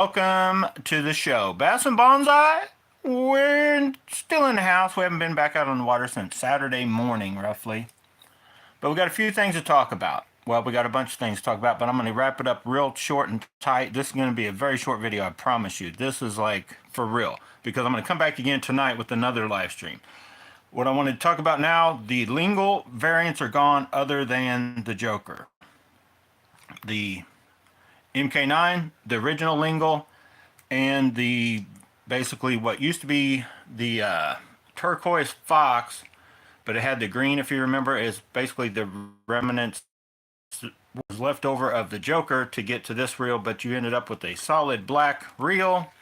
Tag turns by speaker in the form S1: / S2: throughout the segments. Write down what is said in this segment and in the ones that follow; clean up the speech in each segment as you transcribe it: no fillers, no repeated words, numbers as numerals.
S1: Welcome to the show. Bass and Bonsai, we're still in the house. We haven't been back out on the water since Saturday morning, roughly. But we got a few things to talk about. Well, we got a bunch of things to talk about, but I'm going to wrap it up real short and tight. This is going to be a very short video, I promise you. This is like for real, because I'm going to come back again tonight with another live stream. What I wanted to talk about now, the Lingle variants are gone other than the Joker. The MK9, the original Lingle, and the basically what used to be the turquoise fox, but it had the green, if you remember, is basically the remnants was left over of the Joker to get to this reel, but you ended up with a solid black reel.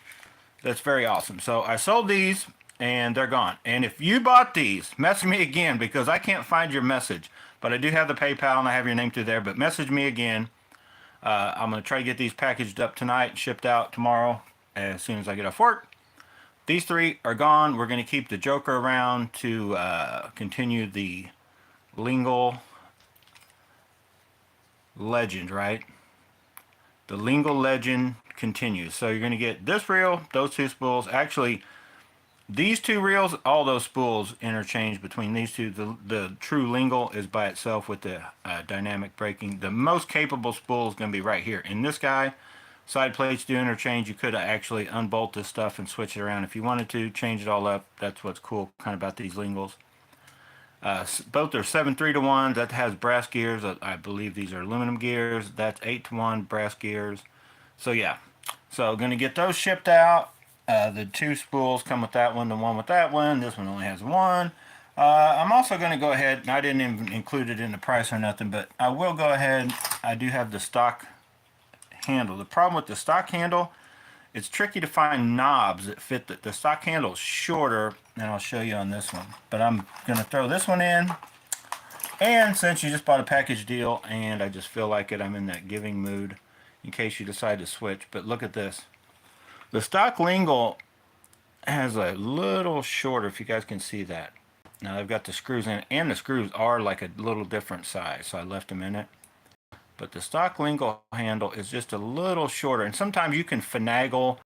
S1: That's very awesome. So I sold these and they're gone. And if you bought these, message me again because I can't find your message, but I do have the PayPal and I have your name through there, but message me again. I'm going to try to get these packaged up tonight, shipped out tomorrow as soon as I get off work. These three are gone. We're going to keep the Joker around to continue the Lingle legend, right? The Lingle legend continues. So you're going to get this reel, those two spools. Actually, these two reels, all those spools interchange between these two. The true Lingle is by itself with the dynamic braking. The most capable spool is going to be right here. In this guy, side plates do interchange. You could actually unbolt this stuff and switch it around if you wanted to, change it all up. That's what's cool kind of about these Lingles. Both are 7-3 to 1. That has brass gears. I believe these are aluminum gears. That's 8 to 1 brass gears. So yeah, so going to get those shipped out. The two spools come with that one, the one with that one. This one only has one. I'm also going to go ahead, and I didn't even include it in the price or nothing, but I will go ahead. I do have the stock handle. The problem with the stock handle, it's tricky to find knobs that fit the stock handle is shorter, and I'll show you on this one. But I'm going to throw this one in. And since you just bought a package deal, and I just feel like it, I'm in that giving mood in case you decide to switch. But look at this. The stock Lingle has a little shorter, if you guys can see that. Now they've got the screws in it, and the screws are like a little different size, so I left them in it. But the stock Lingle handle is just a little shorter, and sometimes you can finagle.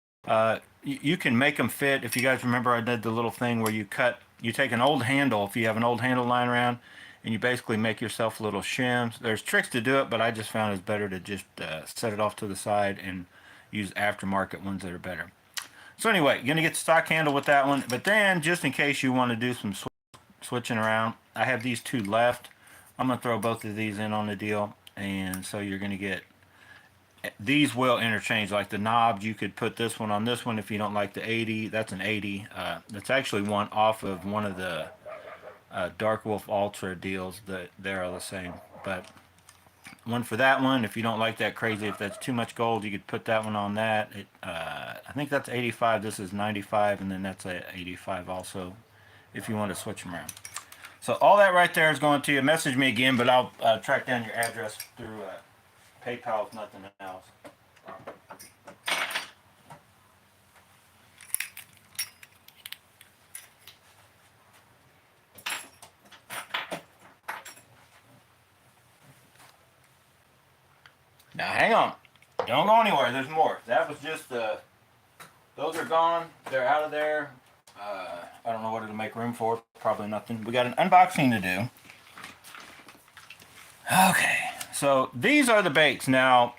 S1: You can make them fit. If you guys remember, I did the little thing where you take an old handle, if you have an old handle lying around, and you basically make yourself little shims. There's tricks to do it, but I just found it's better to just set it off to the side and use aftermarket ones that are better. So anyway, you're going to get the stock handle with that one. But then, just in case you want to do some switching around, I have these two left. I'm going to throw both of these in on the deal. And so you're going to get, these will interchange. Like the knobs, you could put this one on this one if you don't like the 80. That's an 80. That's actually one off of one of the Dark Wolf Ultra deals that they're all the same. But one for that one. If you don't like that crazy, if that's too much gold, you could put that one on that. I think that's 85. This is 95, and then that's a 85 also, if you want to switch them around. So all that right there is going to you. Message me again, but I'll track down your address through PayPal if nothing else. Now hang on. Don't go anywhere. There's more. That was just those are gone. They're out of there. I don't know what it'll make room for. Probably nothing. We got an unboxing to do. Okay. So these are the baits. Now,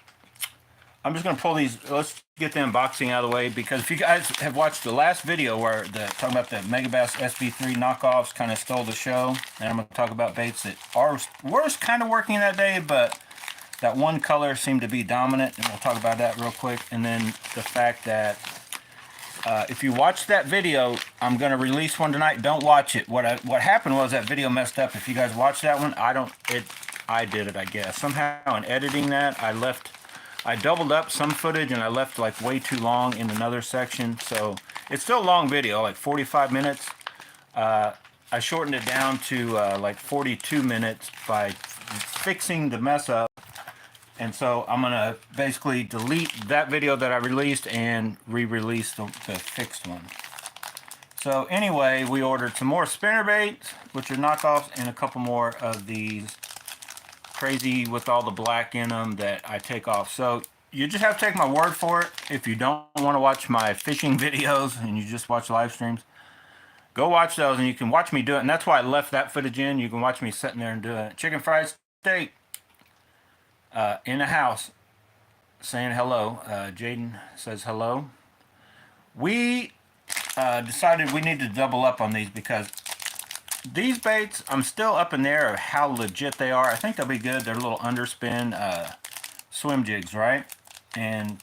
S1: I'm just going to pull these. Let's get the unboxing out of the way, because if you guys have watched the last video where talking about the Megabass sv-3 knockoffs kind of stole the show, and I'm going to talk about baits that were kind of working that day, but that one color seemed to be dominant, and we'll talk about that real quick. And then the fact that if you watch that video, I'm going to release one tonight. Don't watch it. What happened was that video messed up. If you guys watched that one, I did it, I guess. Somehow in editing that, I doubled up some footage and I left like way too long in another section. So it's still a long video, like 45 minutes. I shortened it down to like 42 minutes by fixing the mess up. And so I'm going to basically delete that video that I released and re-release the fixed one. So anyway, we ordered some more spinnerbaits, which are knockoffs, and a couple more of these crazy with all the black in them that I take off. So you just have to take my word for it. If you don't want to watch my fishing videos and you just watch live streams, go watch those and you can watch me do it. And that's why I left that footage in. You can watch me sitting there and doing chicken fried steak in the house saying hello. Jaden says hello. We decided we need to double up on these because these baits, I'm still up in the air of how legit they are. I think they'll be good. They're little underspin swim jigs, right? And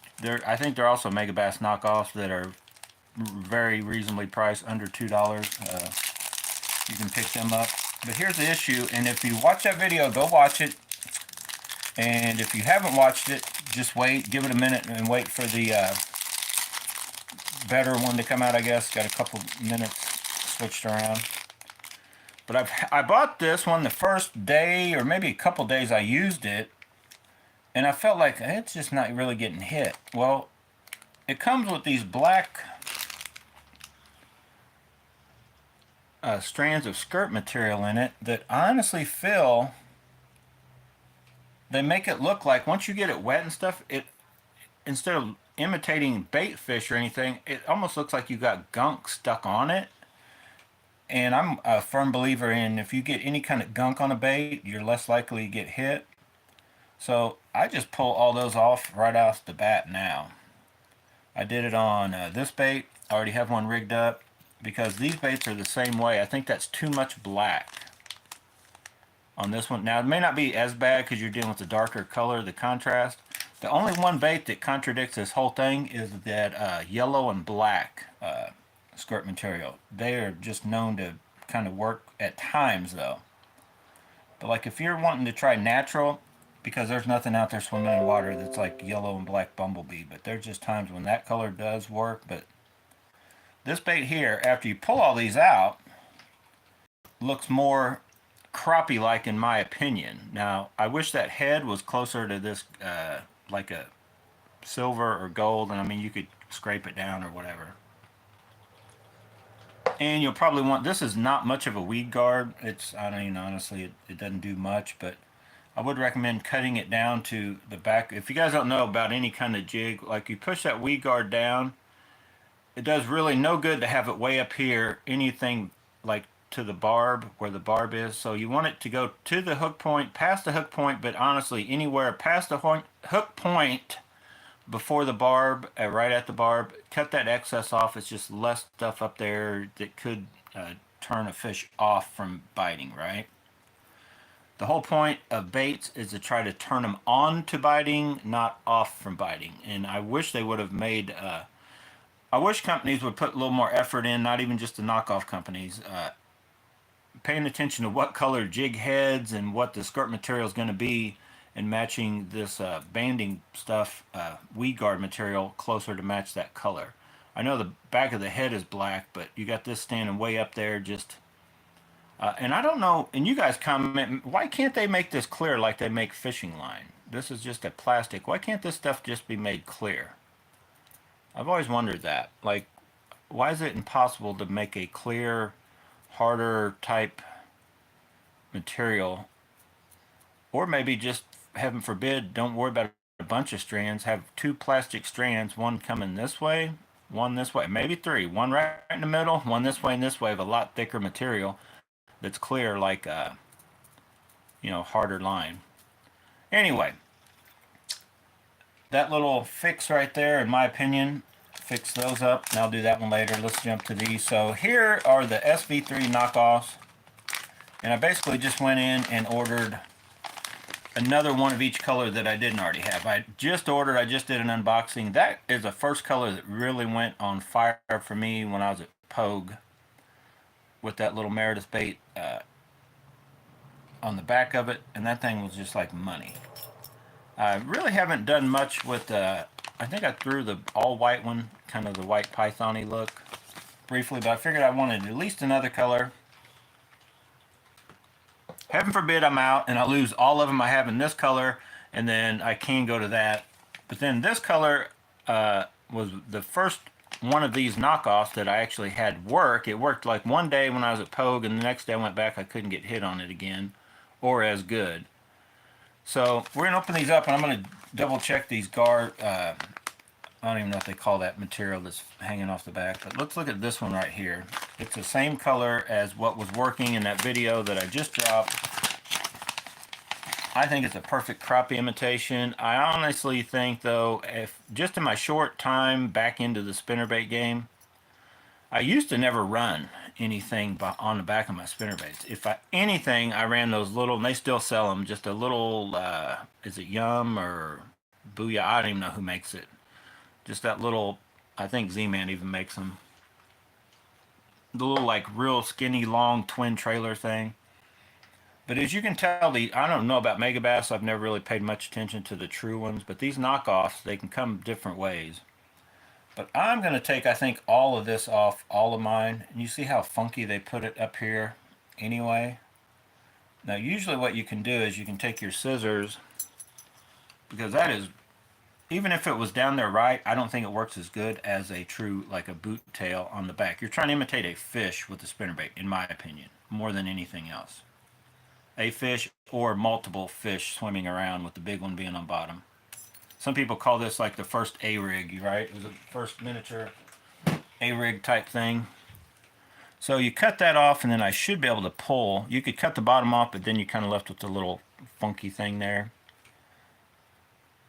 S1: I think they're also Megabass knockoffs that are very reasonably priced, under $2. You can pick them up. But here's the issue, and if you watch that video, go watch it. And if you haven't watched it, just wait, give it a minute and wait for the better one to come out, I guess. Got a couple minutes switched around. But I bought this one the first day, or maybe a couple days I used it, and I felt like it's just not really getting hit. Well, it comes with these black strands of skirt material in it that I honestly feel they make it look like once you get it wet and stuff, it, instead of imitating bait fish or anything, it almost looks like you got gunk stuck on it. And I'm a firm believer in if you get any kind of gunk on a bait, you're less likely to get hit. So I just pull all those off right off the bat now. I did it on this bait. I already have one rigged up because these baits are the same way. I think that's too much black on this one. Now it may not be as bad because you're dealing with the darker color, the contrast. The only one bait that contradicts this whole thing is that yellow and black skirt material. They are just known to kind of work at times though. But like if you're wanting to try natural, because there's nothing out there swimming in water that's like yellow and black bumblebee, but there's just times when that color does work. But this bait here, after you pull all these out, looks more crappie like in my opinion. Now I wish that head was closer to this like a silver or gold, and I mean you could scrape it down or whatever. And you'll probably want, this is not much of a weed guard. It's, I don't even, honestly, it doesn't do much, but I would recommend cutting it down to the back. If you guys don't know about any kind of jig, like you push that weed guard down, it does really no good to have it way up here, anything like to the barb, where the barb is. So you want it to go to the hook point, past the hook point, but honestly anywhere past the hook point before the barb, right at the barb. Cut that excess off. It's just less stuff up there that could turn a fish off from biting, right? The whole point of baits is to try to turn them on to biting, not off from biting. And I wish they would have made, I wish companies would put a little more effort in, not even just the knockoff companies, paying attention to what color jig heads and what the skirt material is going to be, and matching this banding stuff, weed guard material, closer to match that color. I know the back of the head is black, but you got this standing way up there just... and I don't know, and you guys comment, why can't they make this clear like they make fishing line? This is just a plastic. Why can't this stuff just be made clear? I've always wondered that. Like, why is it impossible to make a clear, harder type material? Or maybe just, heaven forbid, don't worry about a bunch of strands. Have two plastic strands, one coming this way, one this way, maybe three. One right in the middle, one this way and this way, of a lot thicker material that's clear, like you know, harder line. Anyway, that little fix right there, in my opinion, fix those up, and I'll do that one later. Let's jump to these. So here are the sv-3 knockoffs, and I basically just went in and ordered another one of each color that I didn't already have. I just did an unboxing. That is the first color that really went on fire for me when I was at Pogue, with that little Meredith bait on the back of it, and that thing was just like money. I really haven't done much with I think I threw the all white one, kind of the white python-y look, briefly, but I figured I wanted at least another color. Heaven forbid I'm out and I lose all of them I have in this color, and then I can go to that. But then this color was the first one of these knockoffs that I actually had work. It worked like one day when I was at Pogue, and the next day I went back, I couldn't get hit on it again, or as good. So we're going to open these up, and I'm going to double check these guard. I don't even know if they call that material that's hanging off the back, but let's look at this one right here. It's the same color as what was working in that video that I just dropped. I think it's a perfect crappie imitation. I honestly think, though, if just in my short time back into the spinnerbait game, I used to never run anything on the back of my spinnerbaits. If anything, I ran those little, and they still sell them, just a little, is it Yum or Booyah? I don't even know who makes it. Just that little, I think Z-Man even makes them. The little, like, real skinny, long twin trailer thing. But as you can tell, I don't know about Megabass. I've never really paid much attention to the true ones. But these knockoffs, they can come different ways. But I'm going to take, I think, all of this off, all of mine. And you see how funky they put it up here anyway? Now, usually what you can do is you can take your scissors, because that is, even if it was down there right, I don't think it works as good as a true, like a boot tail on the back. You're trying to imitate a fish with a spinnerbait, in my opinion, more than anything else. A fish or multiple fish swimming around with the big one being on bottom. Some people call this like the first A-rig, right? It was the first miniature A-rig type thing. So you cut that off, and then I should be able to pull. You could cut the bottom off, but then you're kind of left with the little funky thing there.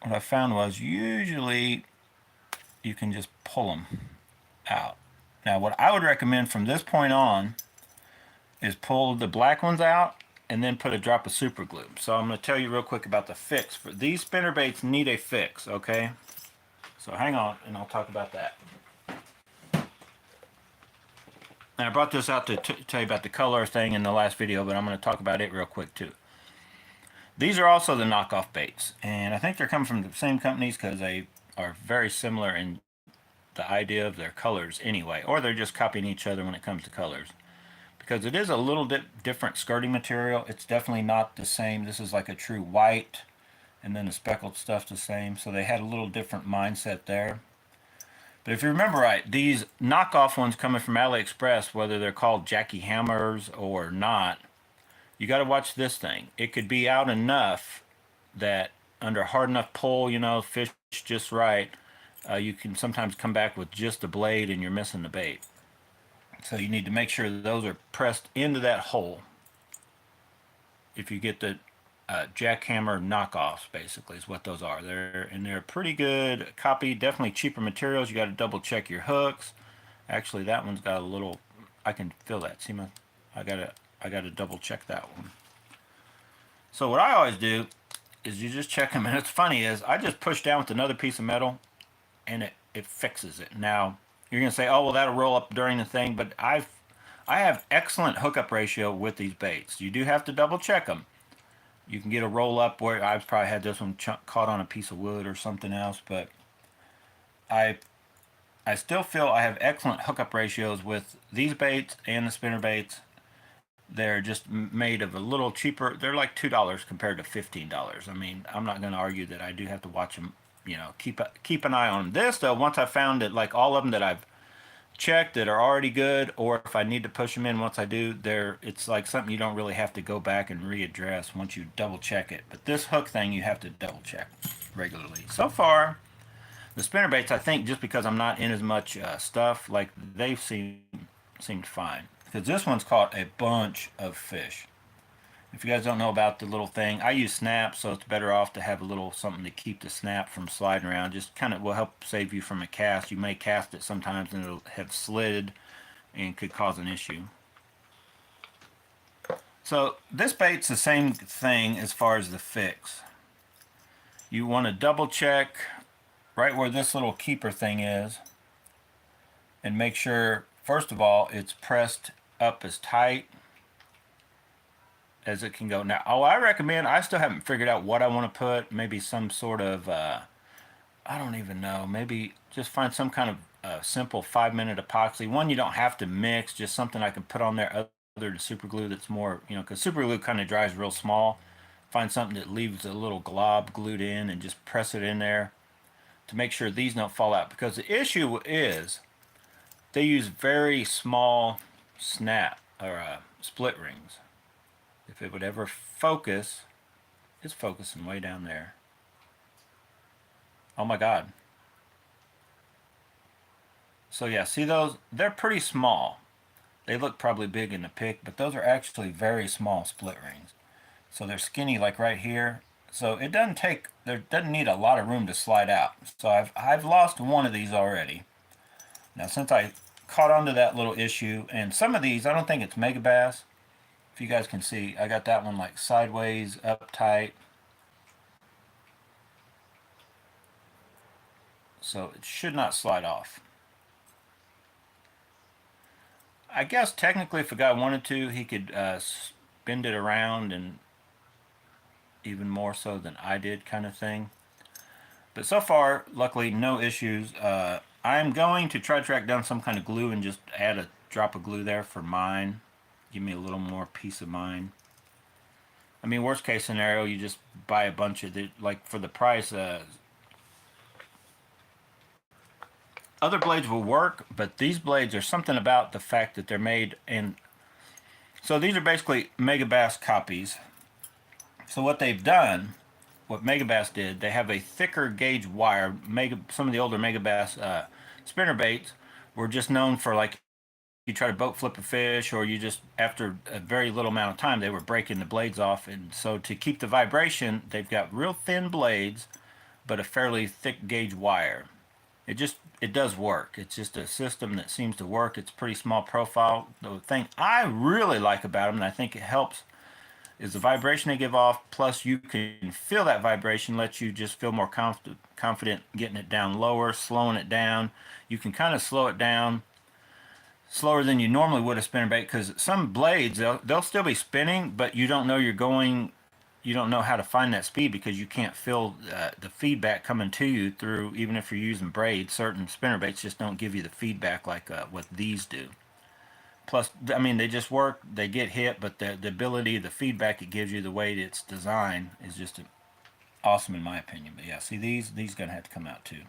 S1: What I found was usually you can just pull them out. Now what I would recommend from this point on is pull the black ones out and then put a drop of super glue. So I'm going to tell you real quick about the fix. For these spinnerbaits need a fix, okay? So hang on, and I'll talk about that. And I brought this out to tell you about the color thing in the last video, but I'm going to talk about it real quick too. These are also the knockoff baits, and I think they're coming from the same companies because they are very similar in the idea of their colors anyway, or they're just copying each other when it comes to colors. Because it is a little bit different skirting material. It's definitely not the same. This is like a true white, and then the speckled stuff's the same. So they had a little different mindset there. But if you remember right, these knockoff ones coming from AliExpress, whether they're called Jackie Hammers or not, you got to watch this thing. It could be out enough that under hard enough pull, you know, fish just right, you can sometimes come back with just a blade and you're missing the bait. So you need to make sure that those are pressed into that hole. If you get the jackhammer knockoffs, basically, is what those are. They're pretty good copy. Definitely cheaper materials. You got to double check your hooks. Actually, that one's got a little. I can feel that. See I gotta double check that one. So what I always do is you just check them, and it's funny is I just push down with another piece of metal, and it fixes it. Now you're gonna say, oh well, that'll roll up during the thing, but I have excellent hookup ratio with these baits. You do have to double check them. You can get a roll up where I've probably had this one caught on a piece of wood or something else, but I still feel I have excellent hookup ratios with these baits and the spinner baits. They're just made of a little cheaper. They're like $2 compared to $15. I mean, I'm not going to argue that I do have to watch them, you know, keep an eye on them. This, though, once I found it, like all of them that I've checked that are already good, or if I need to push them in once I do, it's like something you don't really have to go back and readdress once you double check it. But this hook thing, you have to double check regularly. So far, the spinnerbaits, I think just because I'm not in as much stuff, like they've seemed fine. Because this one's caught a bunch of fish. If you guys don't know about the little thing, I use snap, so it's better off to have a little something to keep the snap from sliding around. Just kind of will help save you from a cast. You may cast it sometimes and it'll have slid and could cause an issue. So this bait's the same thing as far as the fix. You want to double check right where this little keeper thing is and make sure, first of all, it's pressed up as tight as it can go. Now, I recommend, I still haven't figured out what I want to put. Maybe some sort of, I don't even know, maybe just find some kind of simple 5-minute epoxy. One you don't have to mix, just something I can put on there other than super glue that's more, you know, because super glue kind of dries real small. Find something that leaves a little glob glued in and just press it in there to make sure these don't fall out. Because the issue is they use very small snap or split rings. If it would ever focus, It's focusing way down there. Oh my God. So yeah, see those? They're pretty small. They look probably big in the pic, but those are actually very small split rings. So they're skinny like right here. So it doesn't take, there doesn't need a lot of room to slide out. So I've lost one of these already. Now since I caught onto that little issue, and some of these, I don't think it's Megabass. If you guys can see, I got that one like sideways, up tight. So it should not slide off. I guess technically if a guy wanted to, he could spin it around and even more so than I did kind of thing. But so far, luckily, no issues. I'm going to try to track down some kind of glue and just add a drop of glue there for mine. Give me a little more peace of mind. I mean, worst case scenario, you just buy a bunch of it, like for the price. Other blades will work, but these blades are something about the fact that they're made in. So these are basically Megabass copies. So what they've done, what Megabass did, they have a thicker gauge wire. Some of the older Megabass spinnerbaits were just known for, like, you try to boat flip a fish, or you just, after a very little amount of time, they were breaking the blades off. And so to keep the vibration, they've got real thin blades, but a fairly thick gauge wire. It does work. It's just a system that seems to work. It's pretty small profile. The thing I really like about them, and I think it helps, is the vibration they give off, plus you can feel that vibration, lets you just feel more confident getting it down lower, slowing it down. You can kind of slow it down slower than you normally would a spinnerbait, because some blades, they'll still be spinning, but you don't know you don't know how to find that speed because you can't feel the feedback coming to you through, even if you're using braids. Certain spinnerbaits just don't give you the feedback like what these do. Plus, I mean, they just work, they get hit, but the ability, the feedback it gives you, the way it's designed is just awesome in my opinion. But yeah, see, these gonna have to come out too.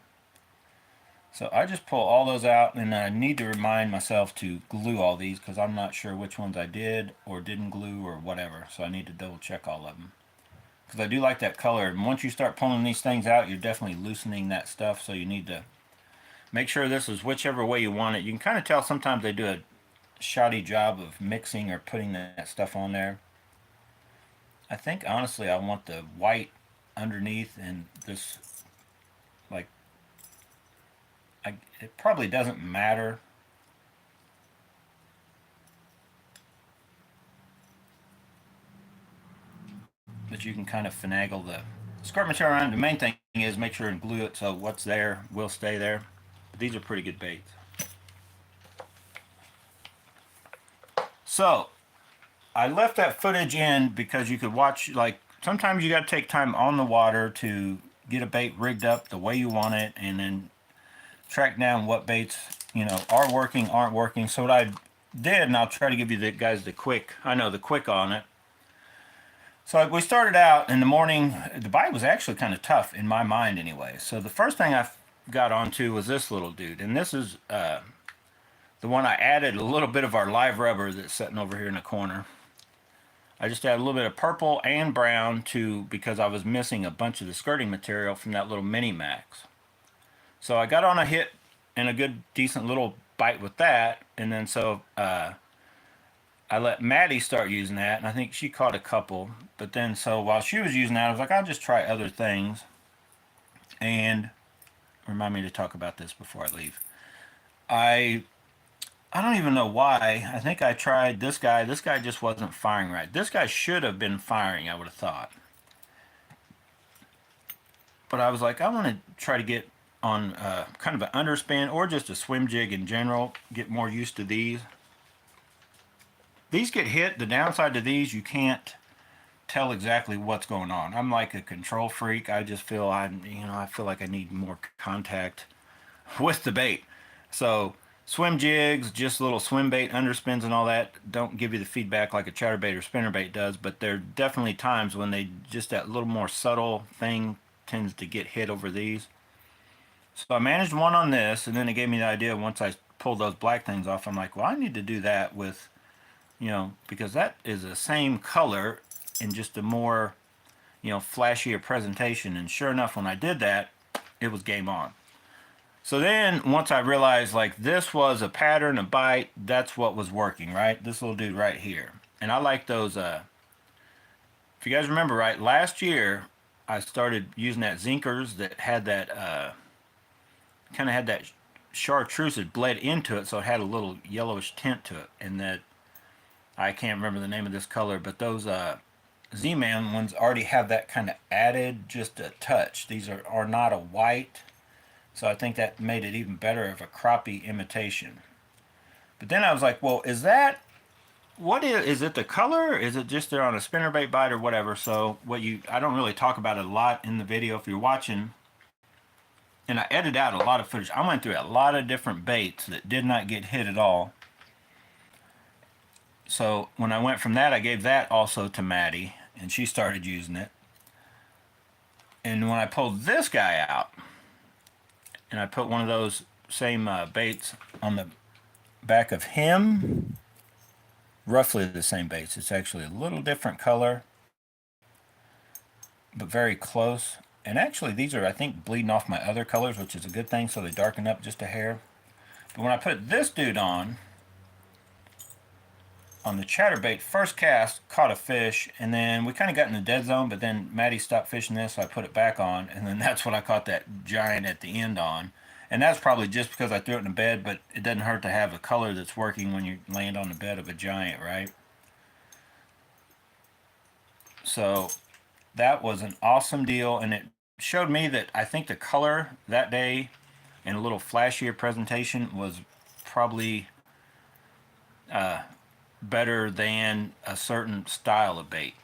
S1: So I just pull all those out, and I need to remind myself to glue all these because I'm not sure which ones I did or didn't glue or whatever. So I need to double check all of them, because I do like that color. And once you start pulling these things out, you're definitely loosening that stuff. So you need to make sure this is whichever way you want it. You can kind of tell sometimes they do a shoddy job of mixing or putting that stuff on there. I think honestly I want the white underneath, and this, like, it probably doesn't matter. But you can kind of finagle the skirt material around. The main thing is make sure and glue it so what's there will stay there. But these are pretty good baits. So I left that footage in because you could watch, like, sometimes you got to take time on the water to get a bait rigged up the way you want it, and then track down what baits, are working, aren't working. So what I did, and I'll try to give you the quick on it. So we started out in the morning. The bite was actually kind of tough in my mind anyway. So the first thing I got onto was this little dude, and this is the one I added a little bit of our live rubber that's sitting over here in the corner. I just added a little bit of purple and brown because I was missing a bunch of the skirting material from that little mini max. So I got on a hit and a good decent little bite with that, and then so I let Maddie start using that, and I think she caught a couple. But then so while she was using that, I was like, I'll just try other things. And remind me to talk about this before I leave. I don't even know why. I think I tried this guy. This guy just wasn't firing right. This guy should have been firing, I would have thought. But I was like, I want to try to get on kind of an underspin or just a swim jig in general. Get more used to these. These get hit. The downside to these, you can't tell exactly what's going on. I'm like a control freak. I just feel I feel like I need more contact with the bait. So swim jigs, just little swim bait underspins and all that, don't give you the feedback like a chatterbait or spinnerbait does, but there are definitely times when that little more subtle thing tends to get hit over these. So I managed one on this, and then it gave me the idea once I pulled those black things off, I'm like, well, I need to do that with, because that is the same color in just a more, you know, flashier presentation. And sure enough, when I did that, it was game on. So then once I realized like this was a pattern, a bite, that's what was working, right? This little dude right here. And I like those, if you guys remember right, last year I started using that Zinkers that had that, kind of had that chartreuse that bled into it, so it had a little yellowish tint to it. And that, I can't remember the name of this color, but those Z-Man ones already have that kind of added just a touch. These are not a white, so I think that made it even better of a crappie imitation. But then I was like, well, is that, what is it the color? Is it just they're on a spinnerbait bite or whatever? So I don't really talk about it a lot in the video if you're watching. And I edited out a lot of footage. I went through a lot of different baits that did not get hit at all. So when I went from that, I gave that also to Maddie, and she started using it. And when I pulled this guy out, and I put one of those same baits on the back of him, roughly the same baits. It's actually a little different color, but very close. And actually these are, I think, bleeding off my other colors, which is a good thing, so they darken up just a hair. But when I put this dude on the chatterbait, first cast, caught a fish, and then we kind of got in the dead zone, but then Maddie stopped fishing this, so I put it back on, and then that's what I caught that giant at the end on. And that's probably just because I threw it in the bed, but it doesn't hurt to have a color that's working when you land on the bed of a giant, right? So that was an awesome deal, and it showed me that I think the color that day and a little flashier presentation was probably better than a certain style of bait.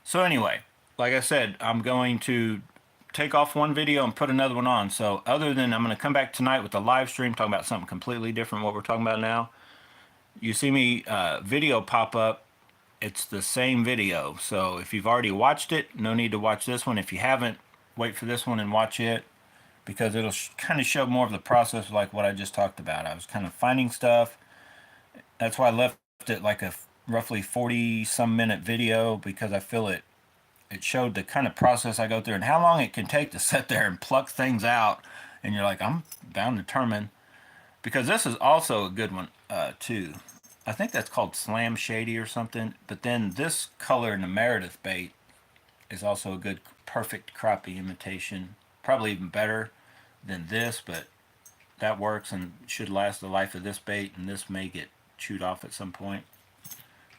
S1: So anyway, like I said, I'm going to take off one video and put another one on. So other than, I'm going to come back tonight with a live stream talking about something completely different what we're talking about now. You see me video pop up, it's the same video. So if you've already watched it, no need to watch this one. If you haven't, wait for this one and watch it, because it'll kind of show more of the process like what I just talked about. I was kind of finding stuff. That's why I left it like a roughly 40-some minute video, because I feel it showed the kind of process I go through and how long it can take to sit there and pluck things out. And you're like, I'm bound determined. Because this is also a good one too. I think that's called Slam Shady or something. But then this color in the Meredith bait is also a good perfect crappie imitation. Probably even better than this, but that works and should last the life of this bait, and this may get chewed off at some point.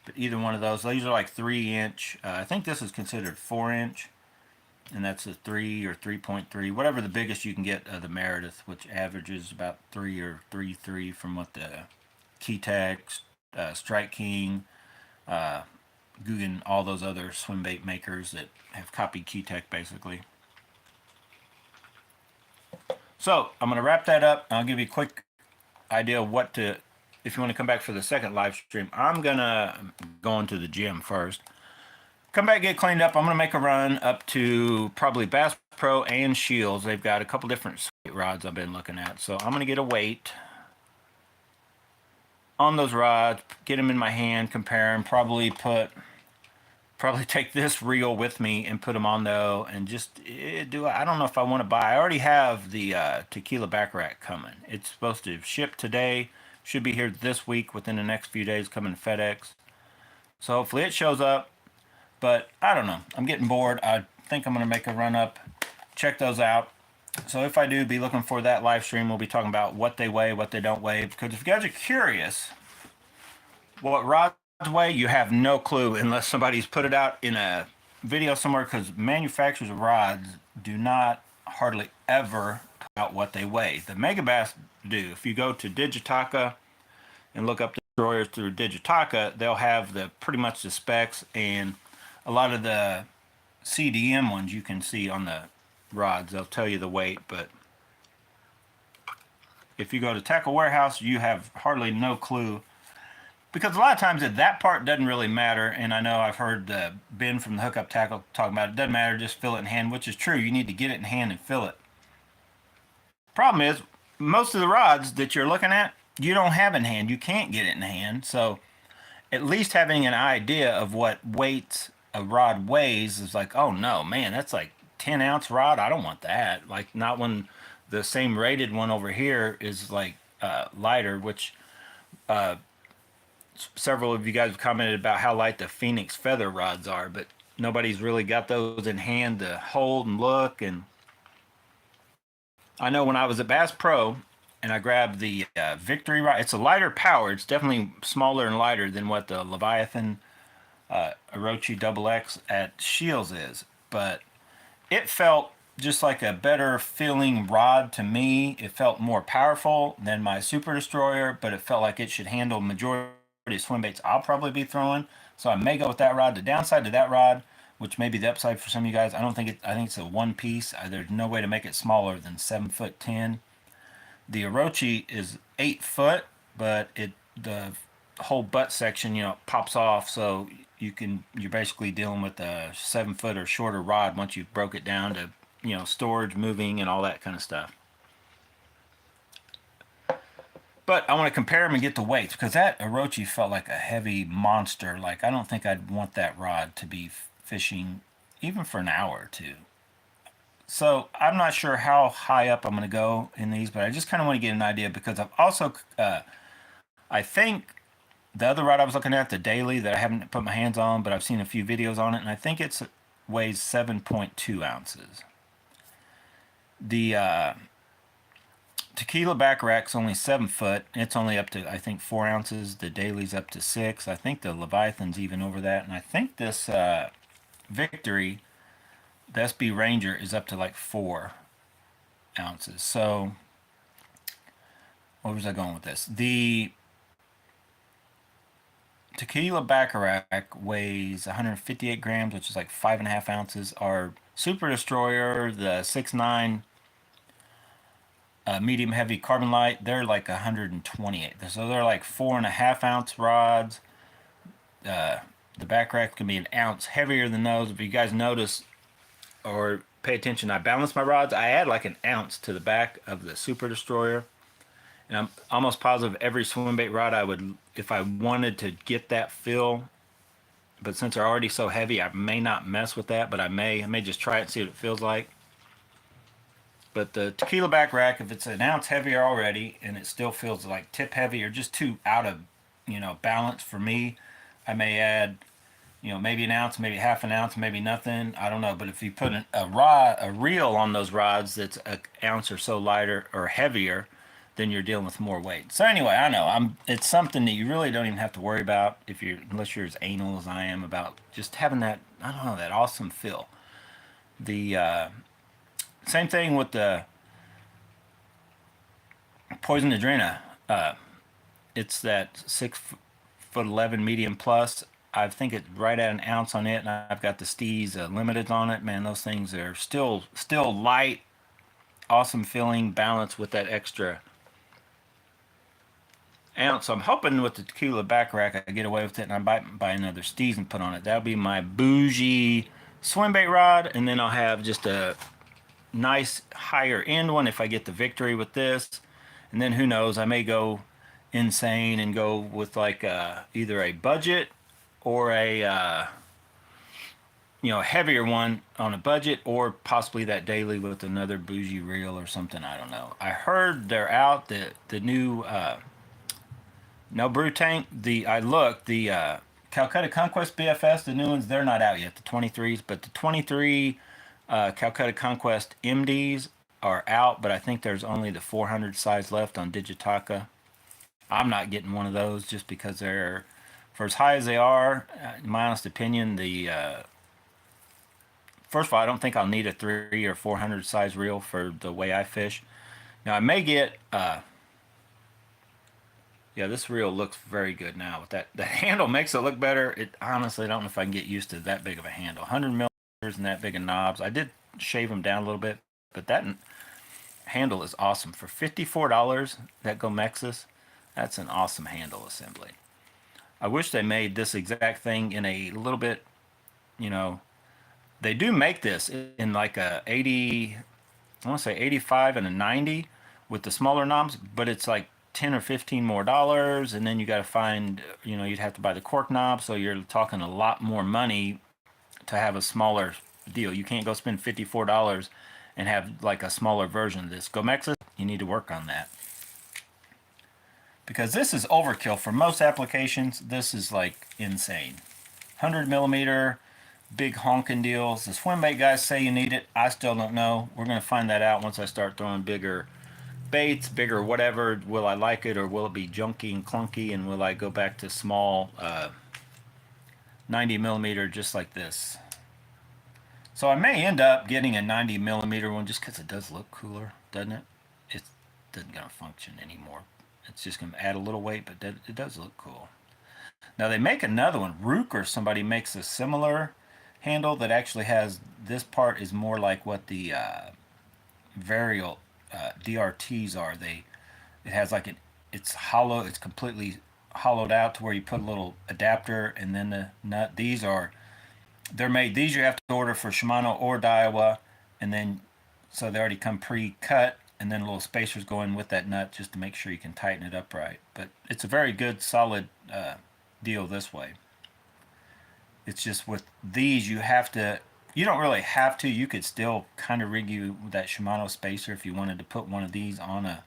S1: But either one of those are like 3-inch. I think this is considered 4-inch, and that's a 3 or 3.3, whatever the biggest you can get of the Meredith, which averages about 3 or 3.3 from what the Key Tag, Strike King, Guggen, all those other swim bait makers that have copied Key Tag basically. So I'm going to wrap that up. I'll give you a quick idea of what to, if you want to come back for the second live stream. I'm going to go into the gym first. Come back, get cleaned up. I'm going to make a run up to probably Bass Pro and Shields. They've got a couple different sweet rods I've been looking at. So I'm going to get a weight on those rods, get them in my hand, compare them, probably take this reel with me and put them on though, and just I don't know if I want to buy. I already have the tequila back rack coming. It's supposed to ship today. Should be here this week within the next few days, coming FedEx. So hopefully it shows up. But I don't know. I'm getting bored. I think I'm going to make a run up, check those out. So if I do, be looking for that live stream. We'll be talking about what they weigh, what they don't weigh. Because if you guys are curious what rods weigh, you have no clue unless somebody's put it out in a video somewhere, because manufacturers of rods do not hardly ever put out what they weigh. The Megabass do. If you go to Digitaka and look up the destroyers through Digitaka, they'll have pretty much the specs, and a lot of the CDM ones you can see on the rods. They'll tell you the weight, but if you go to Tackle Warehouse, you have hardly no clue, because a lot of times that part doesn't really matter. And I know I've heard Ben from the Hookup Tackle talk about it. Doesn't matter, just fill it in hand, which is true. You need to get it in hand and fill it. Problem is, most of the rods that you're looking at, you don't have in hand. You can't get it in hand. So at least having an idea of what weight a rod weighs is like, oh no, man, that's like 10-ounce rod. I don't want that. Like, not when the same rated one over here is like lighter, which several of you guys have commented about how light the Phoenix feather rods are, but nobody's really got those in hand to hold and look. And I know when I was at Bass Pro and I grabbed the Victory rod, it's a lighter power. It's definitely smaller and lighter than what the Leviathan Orochi Double X at Shields is, but it felt just like a better feeling rod to me. It felt more powerful than my Super Destroyer, but it felt like it should handle majority of swim baits I'll probably be throwing. So I may go with that rod. The downside to that rod, which may be the upside for some of you guys, I don't think it. I think it's a one piece. There's no way to make it smaller than 7'10". The Orochi is 8 foot, but the whole butt section, pops off, so you're basically dealing with a 7 foot or shorter rod once you broke it down to storage, moving, and all that kind of stuff. But I want to compare them and get the weights, because that Orochi felt like a heavy monster. Like, I don't think I'd want that rod to be fishing even for an hour or two. So I'm not sure how high up I'm going to go in these, but I just kind of want to get an idea, because I've also, I think the other rod I was looking at, the Daily, that I haven't put my hands on, but I've seen a few videos on it, and I think it weighs 7.2 ounces. The Tequila back rack's only 7 foot. It's only up to, I think, 4 ounces. The Daily's up to 6. I think the Leviathan's even over that, and I think this Victory, the SB Ranger, is up to like 4 ounces. So, where was I going with this? The Tequila Baccarat weighs 158 grams, which is like 5.5 ounces. Our Super Destroyer, the 6'9", medium heavy carbon light, they're like 128. So they're like 4.5 ounce rods. The back rack can be an ounce heavier than those. If you guys notice or pay attention, I balance my rods. I add like an ounce to the back of the Super Destroyer. And I'm almost positive every swim bait rod I would, if I wanted to get that feel, but since they're already so heavy, I may not mess with that, but I may just try it and see what it feels like. But the Tequila back rack, if it's an ounce heavier already and it still feels like tip heavy or just too out of, balance for me, I may add, maybe an ounce, maybe half an ounce, maybe nothing. I don't know. But if you put a reel on those rods that's an ounce or so lighter or heavier, then you're dealing with more weight. So anyway, I know it's something that you really don't even have to worry about unless you're as anal as I am about just having that, I don't know, that awesome feel. The same thing with the Poison Adrena. It's that 6'11" medium plus. I think it's right at an ounce on it, and I've got the Steez limiteds on it. Man, those things are still light, awesome feeling, balance with that extra ounce. So I'm hoping with the Tequila back rack I get away with it, and I might buy another Steez and put on it. That'll be my bougie swim bait rod, and then I'll have just a nice higher end one if I get the Victory with this. And then who knows, I may go insane and go with like either a budget or a heavier one on a budget, or possibly that Daily with another bougie reel or something. I don't know. I heard they're out, the new no brew tank. I looked, the Calcutta Conquest BFS, the new ones, they're not out yet, the 23s, but the 23 Calcutta Conquest MDs are out, but I think there's only the 400 size left on Digitaka. I'm not getting one of those just because they're, for as high as they are, in my honest opinion, first of all, I don't think I'll need a 300 or 400 size reel for the way I fish. Now I may get, yeah, this reel looks very good now. With that handle makes it look better. Honestly, I don't know if I can get used to that big of a handle. 100 millimeters and that big of knobs. I did shave them down a little bit, but that handle is awesome. For $54, that Gomexus, that's an awesome handle assembly. I wish they made this exact thing in a little bit, they do make this in like a 80, I want to say 85 and a 90 with the smaller knobs, but it's like 10 or 15 more dollars, and then you got to find, you know, you'd have to buy the cork knob, so you're talking a lot more money to have a smaller deal. You can't go spend $54 and have like a smaller version of this. Gomexus, you need to work on that, because this is overkill for most applications. This is like insane. 100 millimeter big honking deals. The swim bait guys say you need it. I still don't know. We're going to find that out once I start throwing bigger baits, bigger whatever. Will I like it, or will it be junky and clunky, and will I go back to small 90 millimeter just like this? So I may end up getting a 90 millimeter one just because it does look cooler, doesn't it? It doesn't gonna function anymore. It's just gonna add a little weight, but it does look cool. Now they make another one. Rook or somebody makes a similar handle that actually has, this part is more like what the varial DRTs are. It has like it's hollow, it's completely hollowed out to where you put a little adapter and then the nut. They're made, these you have to order for Shimano or Daiwa, and then so they already come pre-cut, and then little spacers go in with that nut just to make sure you can tighten it up right. But it's a very good solid deal this way. It's just with these you don't really have to. You could still kind of rig you with that Shimano spacer if you wanted to put one of these on a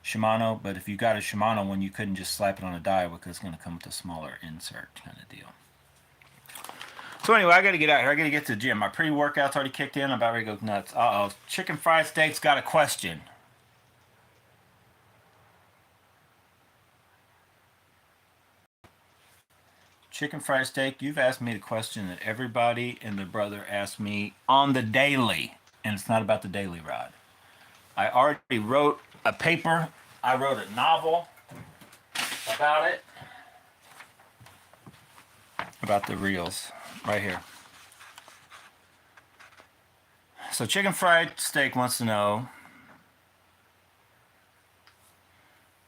S1: Shimano, but if you got a Shimano one, you couldn't just slap it on a Daiwa because it's going to come with a smaller insert kind of deal. So anyway, I got to get out here. I got to get to the gym. My pre-workout's already kicked in. I'm about ready to go nuts. Uh-oh. Chicken Fried Steak's got a question. Chicken Fried Steak, you've asked me the question that everybody and their brother asks me on the daily, and it's not about the daily rod. I already wrote a paper. I wrote a novel about it. About the reels. Right here. So Chicken Fried Steak wants to know,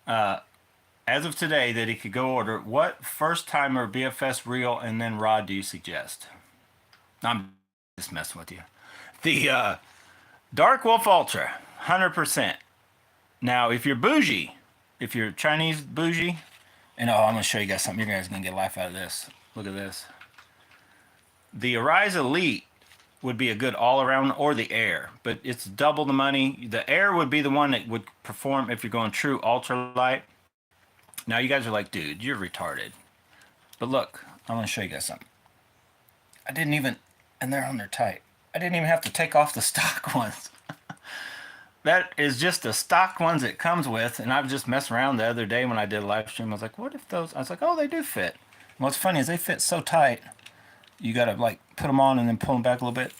S1: as of today, that he could go order, what first-timer BFS reel and then rod do you suggest? I'm just messing with you. The Dark Wolf Ultra, 100%. Now, if you're bougie, if you're Chinese bougie, and I'm going to show you guys something. You guys are going to get a laugh out of this. Look at this. The Arise Elite would be a good all-around, or the Air, but it's double the money. The Air would be the one that would perform if you're going true ultralight. Now you guys are like, dude, you're retarded. But look, I'm going to show you guys something. I didn't even, and they're on there tight. I didn't even have to take off the stock ones. That is just the stock ones it comes with, and I was just messing around the other day when I did a live stream. I was like, what if those, I was like, oh, they do fit. And what's funny is they fit so tight. You got to like put them on and then pull them back a little bit.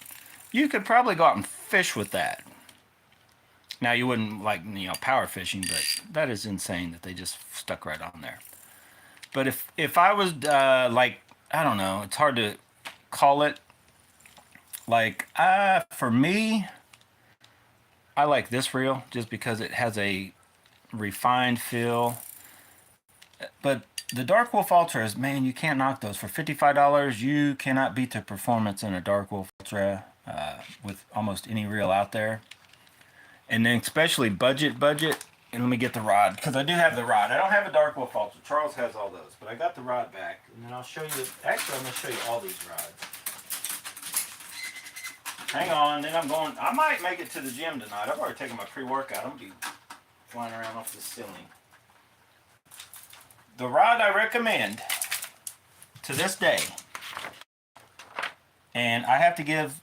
S1: You could probably go out and fish with that. Now you wouldn't like, you know, power fishing, but that is insane that they just stuck right on there. But if I was like, I don't know, it's hard to call it. Like for me, I like this reel just because it has a refined feel. But the Dark Wolf Ultras, man, you can't knock those. For $55, you cannot beat the performance in a Dark Wolf Ultra with almost any reel out there. And then especially budget. And let me get the rod, because I do have the rod. I don't have a Dark Wolf Ultra. Charles has all those, but I got the rod back. And then I'll show you, actually I'm going to show you all these rods. Hang on, then I might make it to the gym tonight. I've already taken my pre-workout. I'm going to be flying around off the ceiling. The rod I recommend to this day, and I have to give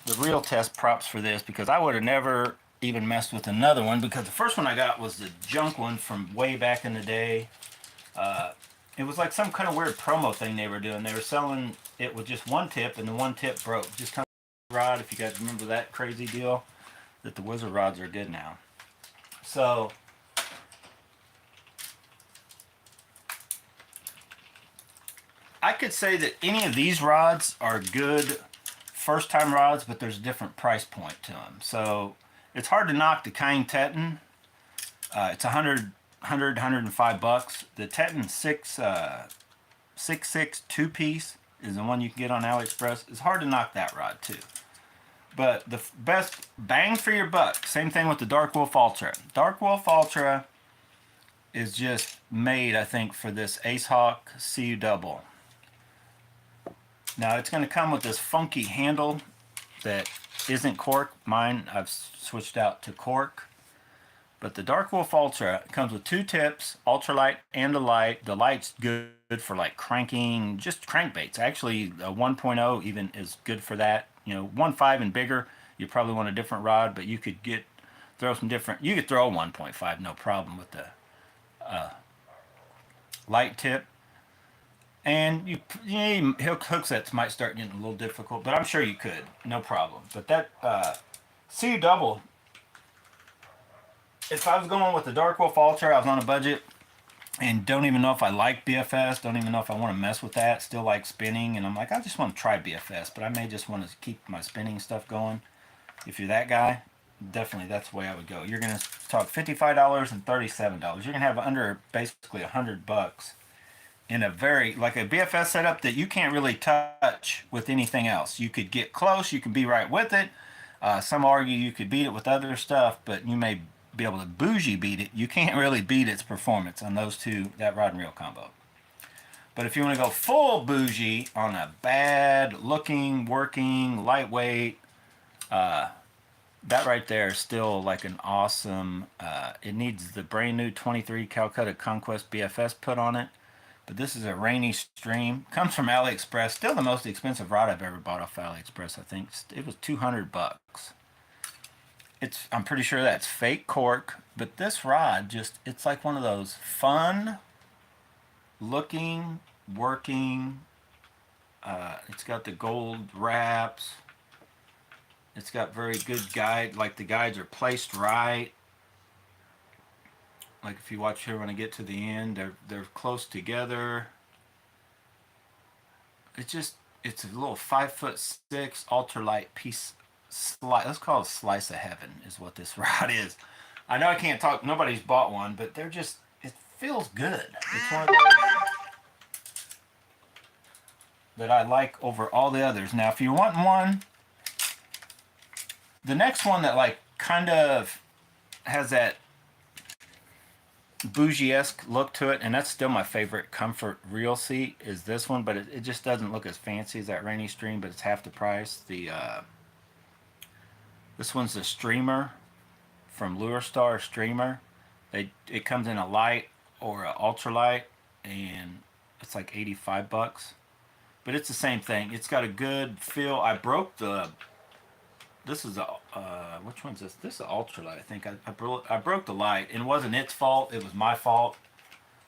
S1: the Real Test props for this, because I would have never even messed with another one, because the first one I got was the junk one from way back in the day. It was like some kind of weird promo thing they were doing. They were selling it with just one tip, and the one tip broke. Just kind of rod, if you guys remember that crazy deal, that the Wizard rods are good now. So I could say that any of these rods are good first time rods, but there's a different price point to them. So it's hard to knock the Kind Teton. It's 105 bucks. The Teton 6.6 two-piece is the one you can get on AliExpress. It's hard to knock that rod too. But the best bang for your buck, same thing with the Dark Wolf Ultra. Dark Wolf Ultra is just made, I think, for this Ace Hawk CU double. Now it's going to come with this funky handle that isn't cork. Mine, I've switched out to cork. But the Dark Wolf Ultra comes with 2 tips, ultralight and the light. The light's good for like cranking, just crankbaits. Actually, a 1.0 even is good for that. You know, 1.5 and bigger, you probably want a different rod, but you could throw some different. You could throw a 1.5, no problem with the light tip. And hook sets might start getting a little difficult, but I'm sure you could, no problem. But that CU double, if I was going with the Dark Wolf Ultra, I was on a budget and don't even know if I like BFS, don't even know if I want to mess with that, still like spinning, and I'm like, I just want to try BFS, but I may just want to keep my spinning stuff going. If you're that guy, definitely that's the way I would go. You're going to talk $55 and $37. You're going to have under basically $100 in a very, like a BFS setup that you can't really touch with anything else. You could get close, you can be right with it. Some argue you could beat it with other stuff, but you may be able to bougie beat it. You can't really beat its performance on those two, that rod and reel combo. But if you want to go full bougie on a bad looking, working, lightweight, that right there is still like an awesome, it needs the brand new 23 Calcutta Conquest BFS put on it. But this is a Rainy Stream. Comes from AliExpress. Still the most expensive rod I've ever bought off AliExpress, I think. It was $200. I'm pretty sure that's fake cork, but this rod it's like one of those fun looking, working, it's got the gold wraps. It's got very good guide, like the guides are placed right. Like if you watch here when I get to the end, they're close together. It's a little 5'6" ultralight piece. Let's call it a slice of heaven is what this rod is. I know I can't talk. Nobody's bought one, but it feels good. It's one of those that I like over all the others. Now, if you're wanting one, the next one that like kind of has that bougie-esque look to it, and that's still my favorite comfort reel seat, is this one, but it just doesn't look as fancy as that Rainy Stream, but it's half the price. This one's the Streamer from Lure Star Streamer. It comes in a light or an ultralight, and it's like $85. But it's the same thing. It's got a good feel. I broke the. This is a which one's this? This is an ultralight. I think I broke the light, and it wasn't its fault. It was my fault.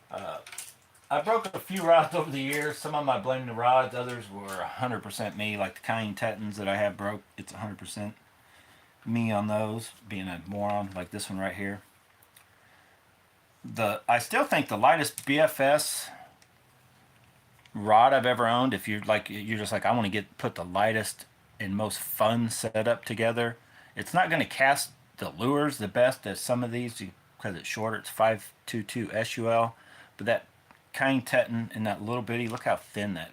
S1: I broke a few rods over the years. Some of them I blame the rods. Others were 100% me. Like the Cayenne Tettons that I have broke, it's 100% me on those. Being a moron like this one right here. I still think the lightest BFS rod I've ever owned. If you're just like I want to put the lightest and most fun setup together. It's not going to cast the lures the best as some of these because it's shorter. It's 522 SUL, but that Cayenne Teton and that little bitty, look how thin that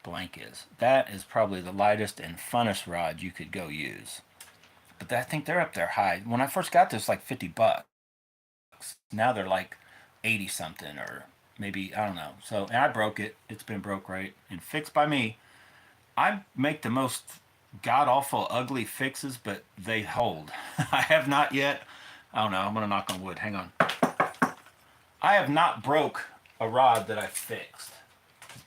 S1: blank is. That is probably the lightest and funnest rod you could go use. But I think they're up there high. When I first got this, like $50. Now they're like 80 something, or maybe, I don't know. So, and I broke it. It's been broke right and fixed by me. I make the most god-awful ugly fixes, but they hold. I have not yet. I don't know. I'm going to knock on wood. Hang on. I have not broke a rod that I fixed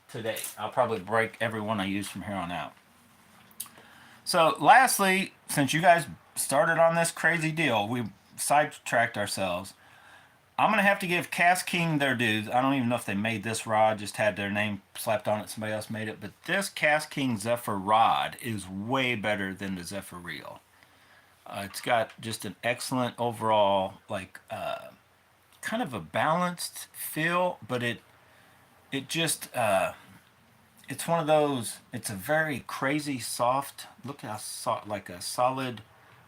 S1: today. I'll probably break every one I use from here on out. So lastly, since you guys started on this crazy deal, we sidetracked ourselves. I'm going to have to give Cast King their dues. I don't even know if they made this rod, just had their name slapped on it. Somebody else made it. But this Cast King Zephyr rod is way better than the Zephyr reel. It's got just an excellent overall, like, kind of a balanced feel, but it just, it's one of those, it's a very crazy soft, look how soft, like a solid,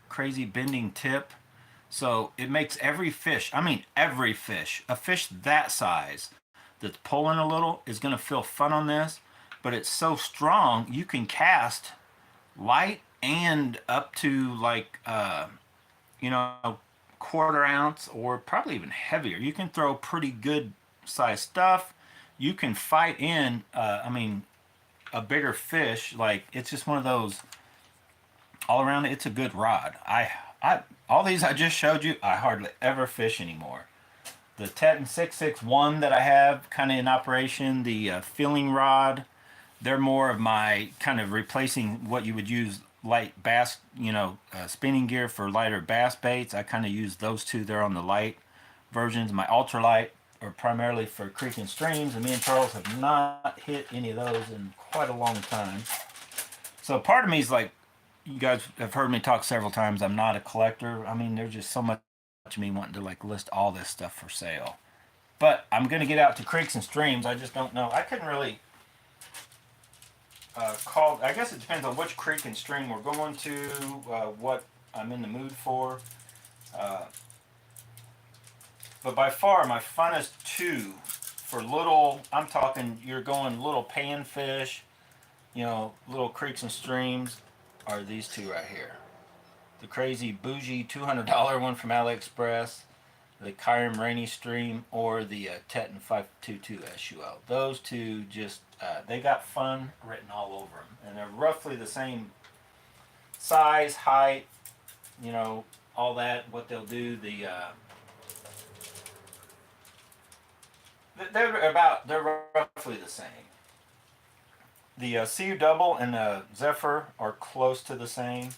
S1: crazy bending tip. So it makes every fish, I mean every fish, a fish that size that's pulling a little is going to feel fun on this, but it's so strong you can cast light and up to like, you know, 1/4 ounce or probably even heavier. You can throw pretty good size stuff. You can fight in, I mean, a bigger fish. Like, it's just one of those all around. It's a good rod. All these I just showed you, I hardly ever fish anymore. The Teton 661 that I have kind of in operation, the filling rod, they're more of my kind of replacing what you would use light bass, spinning gear for lighter bass baits. I kind of use those two. They're on the light versions. My ultralight are primarily for creek and streams, and me and Charles have not hit any of those in quite a long time. So part of me is like, you guys have heard me talk several times, I'm not a collector. I mean, there's just so much of me wanting to like list all this stuff for sale. But I'm going to get out to creeks and streams. I just don't know. I couldn't really call. I guess it depends on which creek and stream we're going to, what I'm in the mood for. But by far my funnest two for little, I'm talking you're going little panfish, little creeks and streams, are these two right here. The crazy bougie $200 one from AliExpress, the Kyram Rainy Stream, or the Teton 522 SUL. Those two just, they got fun written all over them. And they're roughly the same size, height, all that, what they'll do. They're roughly the same. The CU Double and the Zephyr are close to the same,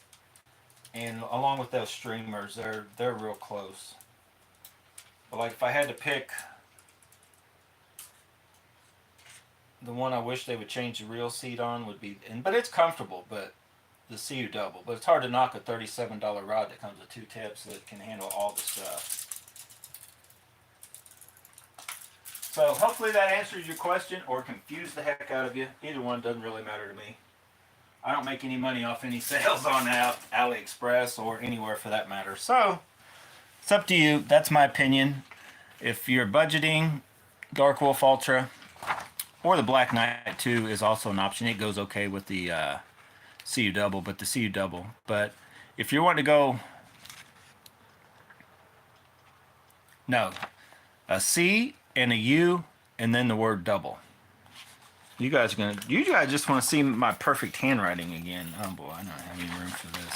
S1: and along with those streamers, they're real close. But like if I had to pick the one I wish they would change the reel seat on would be, but it's comfortable, but the CU Double. But it's hard to knock a $37 rod that comes with 2 tips that can handle all the stuff. So hopefully that answers your question or confused the heck out of you. Either one doesn't really matter to me. I don't make any money off any sales on AliExpress or anywhere for that matter. So it's up to you. That's my opinion. If you're budgeting, Dark Wolf Ultra or the Black Knight 2 is also an option. It goes okay with the CU Double, but the CU Double. But if you want to go, a C and a U and then the word double. You guys just want to see my perfect handwriting again. Oh boy, I don't have any room for this.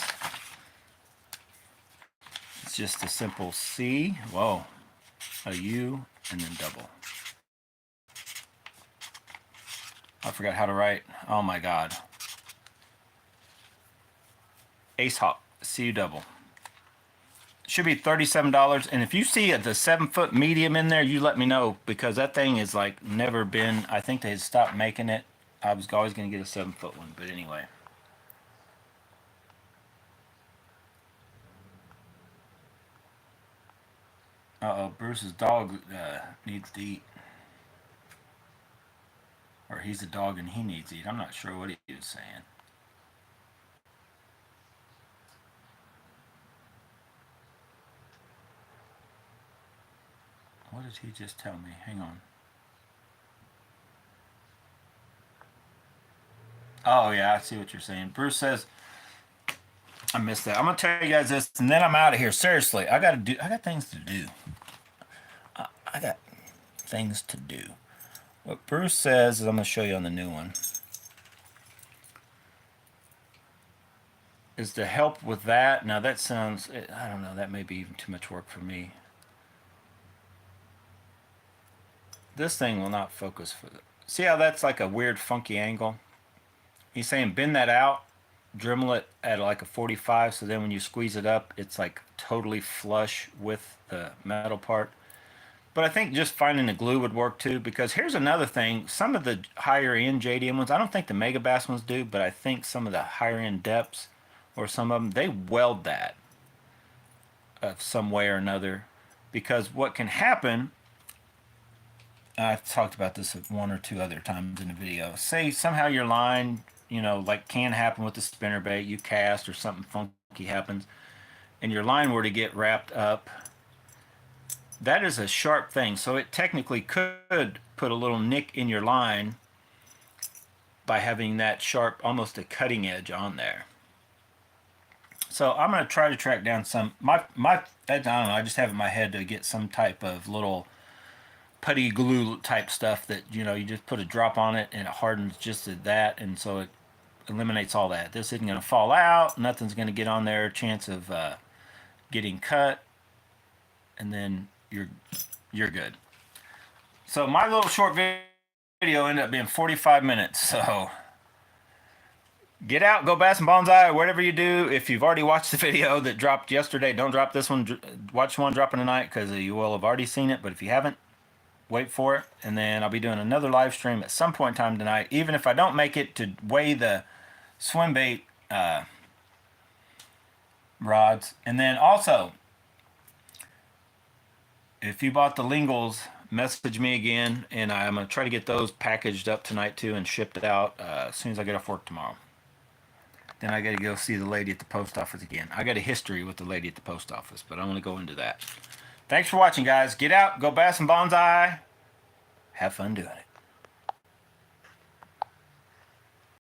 S1: It's just a simple C, whoa, a U, and then double. I forgot how to write. Oh my God. Ace Hawk, CU Double. Should be $37, and if you see the 7-foot medium in there, you let me know, because that thing is like never been. I think they had stopped making it. I was always going to get a 7-foot one, but anyway. Uh-oh, Bruce's dog needs to eat, or he's a dog and he needs to eat. I'm not sure what he was saying. What did he just tell me? Hang on. Oh yeah, I see what you're saying. Bruce says, I missed that. I'm gonna tell you guys this, and then I'm out of here. Seriously, I got things to do. I got things to do. What Bruce says is, I'm gonna show you on the new one, is to help with that. Now that sounds, I don't know, that may be even too much work for me. This thing will not focus for the, see how that's like a weird funky angle? He's saying bend that out, Dremel it at like a 45, so then when you squeeze it up, it's like totally flush with the metal part. But I think just finding the glue would work too, because here's another thing. Some of the higher end JDM ones, I don't think the Megabass ones do, but I think some of the higher end depths, or some of them, they weld that some way or another. Because what can happen, I've talked about this 1 or 2 other times in the video. Say somehow your line, like can happen with the spinnerbait, you cast or something funky happens, and your line were to get wrapped up. That is a sharp thing, so it technically could put a little nick in your line by having that sharp, almost a cutting edge on there. So I'm going to try to track down some, I don't know, I just have in my head to get some type of little putty glue type stuff that, you know, you just put a drop on it and it hardens just at that, and so it eliminates all that. This isn't going to fall out, nothing's going to get on there, chance of getting cut, and then you're good. So my little short video ended up being 45 minutes, so get out, go bass and bonsai, whatever you do. If you've already watched the video that dropped yesterday, don't drop this one. Watch one dropping tonight because you will have already seen it. But if you haven't, wait for it. And then I'll be doing another live stream at some point in time tonight. Even if I don't make it to weigh the swim bait rods. And then also, if you bought the Lingles, message me again. And I'm going to try to get those packaged up tonight too and shipped out as soon as I get off work tomorrow. Then I got to go see the lady at the post office again. I got a history with the lady at the post office, but I want to go into that. Thanks for watching, guys. Get out, go bass and bonsai. Have fun doing it.